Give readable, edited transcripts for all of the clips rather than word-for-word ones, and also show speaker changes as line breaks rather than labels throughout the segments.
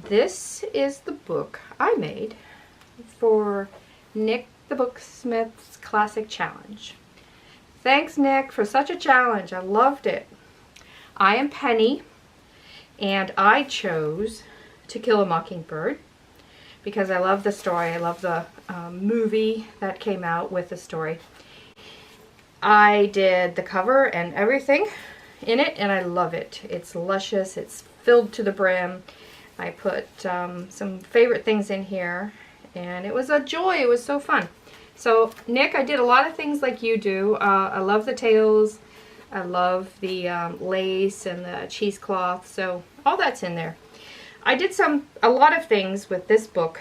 This is the book I made for Nik the Booksmith's Classic Challenge. Thanks, Nik, for such a challenge. I loved it. I am Penny, and I chose To Kill a Mockingbird because I love the story. I love the movie that came out with the story. I did the cover and everything in it, and I love it. It's luscious. It's filled to the brim. I put some favorite things in here, and it was a joy. It was so fun. So, Nik, I did a lot of things like you do. I love the tails. I love the lace and the cheesecloth. So, all that's in there. I did a lot of things with this book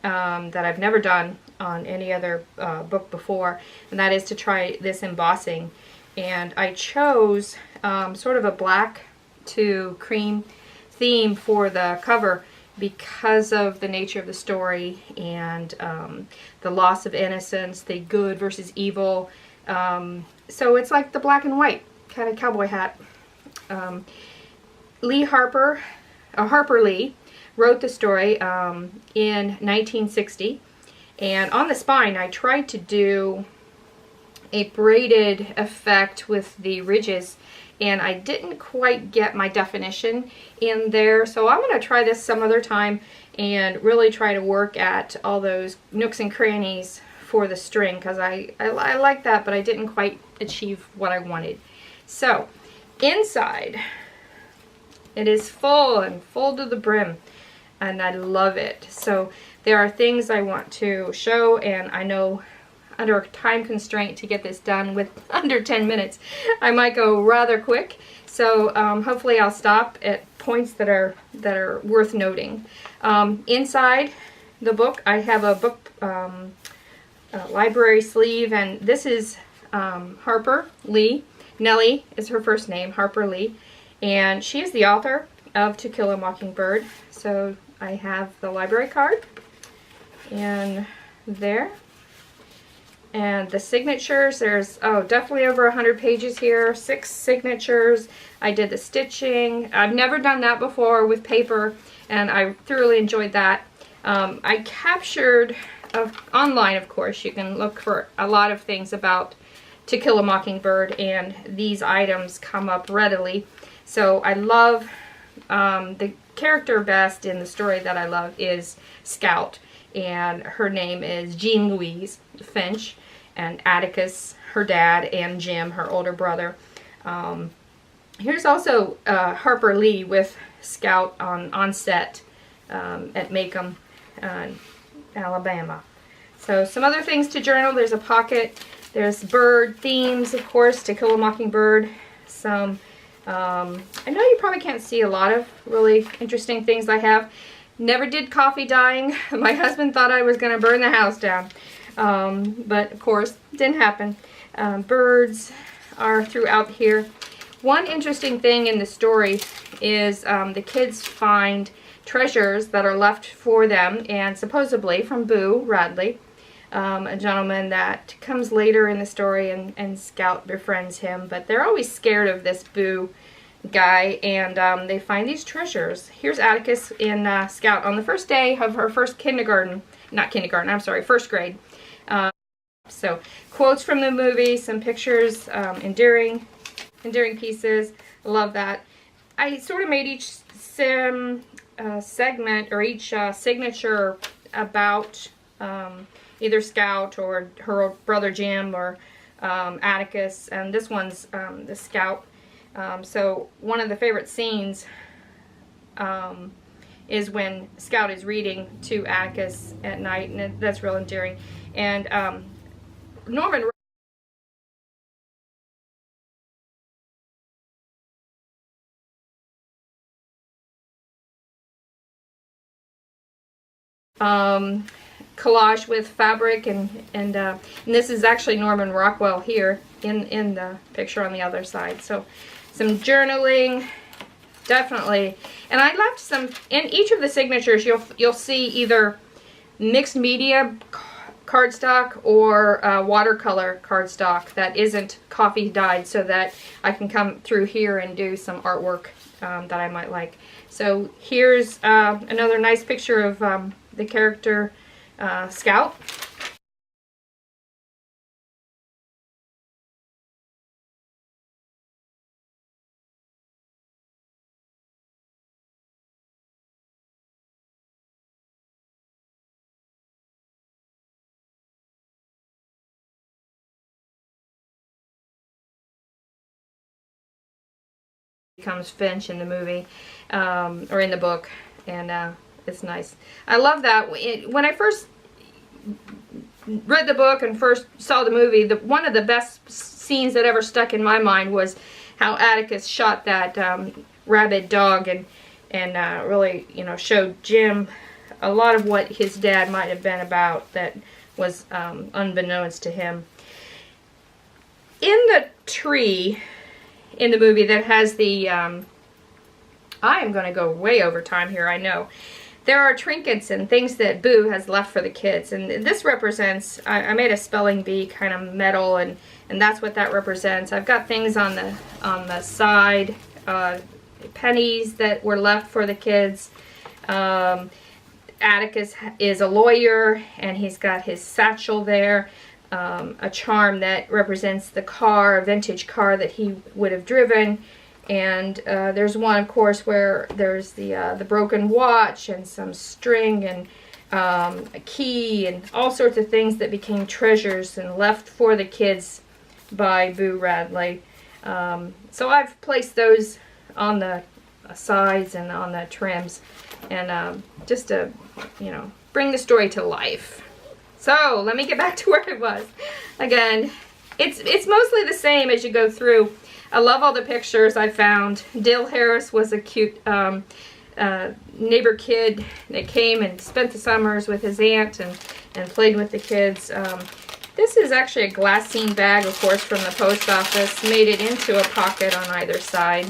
that I've never done on any other book before, and that is to try this embossing. And I chose sort of a black to cream theme for the cover because of the nature of the story and the loss of innocence, the good versus evil. So it's like the black and white kind of cowboy hat. Harper Lee wrote the story in 1960, and on the spine I tried to do a braided effect with the ridges, and I didn't quite get my definition in there, so I'm going to try this some other time and really try to work at all those nooks and crannies for the string, because I like that, but I didn't quite achieve what I wanted. So inside it is full and full to the brim, and I love it. So there are things I want to show, and I know under a time constraint to get this done with under 10 minutes, I might go rather quick. So hopefully I'll stop at points that are worth noting. Inside the book, I have a book library sleeve, and this is Harper Lee. Nellie is her first name, Harper Lee, and she is the author of To Kill a Mockingbird. So I have the library card, and there. And the signatures, there's, definitely over 100 pages here, 6 signatures. I did the stitching. I've never done that before with paper, and I thoroughly enjoyed that. I captured, online of course, you can look for a lot of things about To Kill a Mockingbird, and these items come up readily. So I love, the character best in the story that I love is Scout, and her name is Jean Louise Finch, and Atticus, her dad, and Jim, her older brother. Here's also Harper Lee with Scout on set at Macomb, Alabama. So some other things to journal. There's a pocket. There's bird themes, of course, To Kill a Mockingbird. Some, I know you probably can't see a lot of really interesting things I have. Never did coffee dyeing. My husband thought I was going to burn the house down. But of course, didn't happen. Birds are throughout here. One interesting thing in the story is the kids find treasures that are left for them, and supposedly from Boo Radley, a gentleman that comes later in the story, and Scout befriends him. But they're always scared of this Boo guy, and they find these treasures. Here's Atticus in Scout on the first day of her first first grade. So quotes from the movie, some pictures, endearing pieces. Love that. I sort of made each segment or each signature about either Scout or her brother Jim or Atticus, and this one's the Scout. So one of the favorite scenes is when Scout is reading to Atticus at night, and that's real endearing. And Norman collage with fabric, and this is actually Norman Rockwell here in the picture on the other side. So some journaling, definitely. And I left some in each of the signatures. You'll see either mixed media cardstock or watercolor cardstock that isn't coffee dyed, so that I can come through here and do some artwork that I might like. So here's another nice picture of the character Scout. Becomes Finch in the movie, or in the book, and it's nice. I love that. When I first read the book and first saw the movie, one of the best scenes that ever stuck in my mind was how Atticus shot that rabid dog, and really, you know, showed Jim a lot of what his dad might have been about that was unbeknownst to him. In the tree in the movie that has the, I am going to go way over time here, I know. There are trinkets and things that Boo has left for the kids, and this represents, I made a spelling bee kind of metal, and that's what that represents. I've got things on the side, pennies that were left for the kids. Atticus is a lawyer, and he's got his satchel there. A charm that represents the car, a vintage car that he would have driven, and there's one, of course, where there's the broken watch and some string and a key and all sorts of things that became treasures and left for the kids by Boo Radley. So I've placed those on the sides and on the trims, and just to, you know, bring the story to life. So let me get back to where I was. Again, it's mostly the same as you go through. I love all the pictures I found. Dale Harris was a cute neighbor kid that came and spent the summers with his aunt and played with the kids. This is actually a glassine bag, of course, from the post office. Made it into a pocket on either side.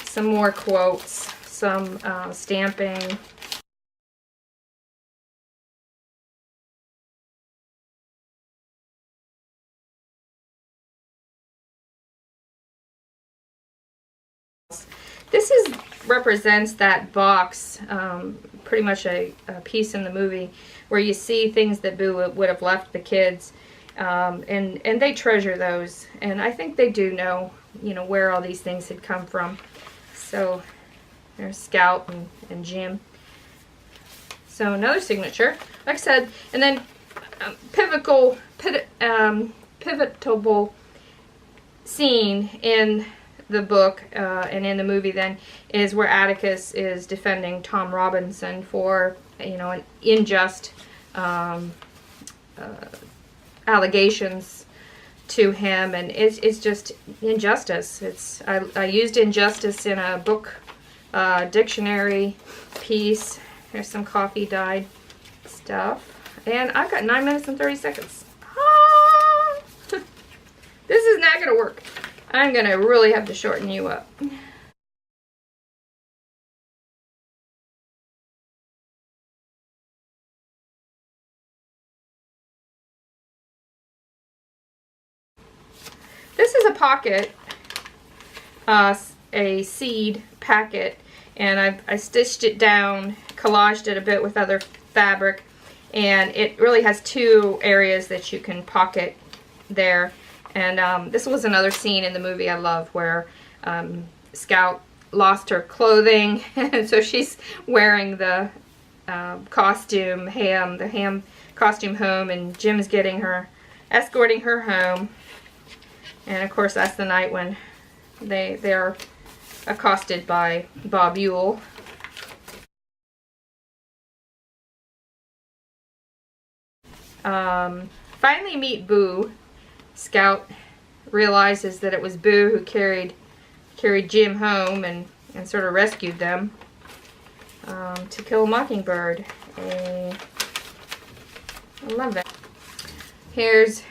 Some more quotes, some stamping. This represents that box, pretty much a piece in the movie where you see things that Boo would have left the kids, and they treasure those, and I think they do know, you know, where all these things had come from. So there's Scout and Jim. So another signature, like I said, and then pivotal scene in the book and in the movie then is where Atticus is defending Tom Robinson for, you know, an unjust allegations to him, and it's just injustice. I used injustice in a book dictionary piece. There's some coffee dyed stuff, and I've got 9 minutes and 30 seconds. This is not gonna work. I'm going to really have to shorten you up. This is a pocket, a seed packet, and I stitched it down, collaged it a bit with other fabric, and it really has two areas that you can pocket there. And this was another scene in the movie I love where Scout lost her clothing, and so she's wearing the costume, the ham costume home, and Jim's escorting her home. And of course that's the night when they're accosted by Bob Ewell. Finally meet Boo. Scout realizes that it was Boo who carried Jim home and sort of rescued them. To Kill a Mockingbird. I love it. Here's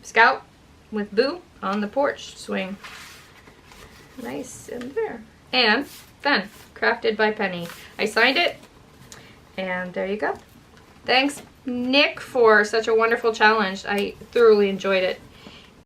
Scout with Boo on the porch swing. Nice and there. And then, crafted by Penny. I signed it, and there you go. Thanks, Nik, for such a wonderful challenge. I thoroughly enjoyed it.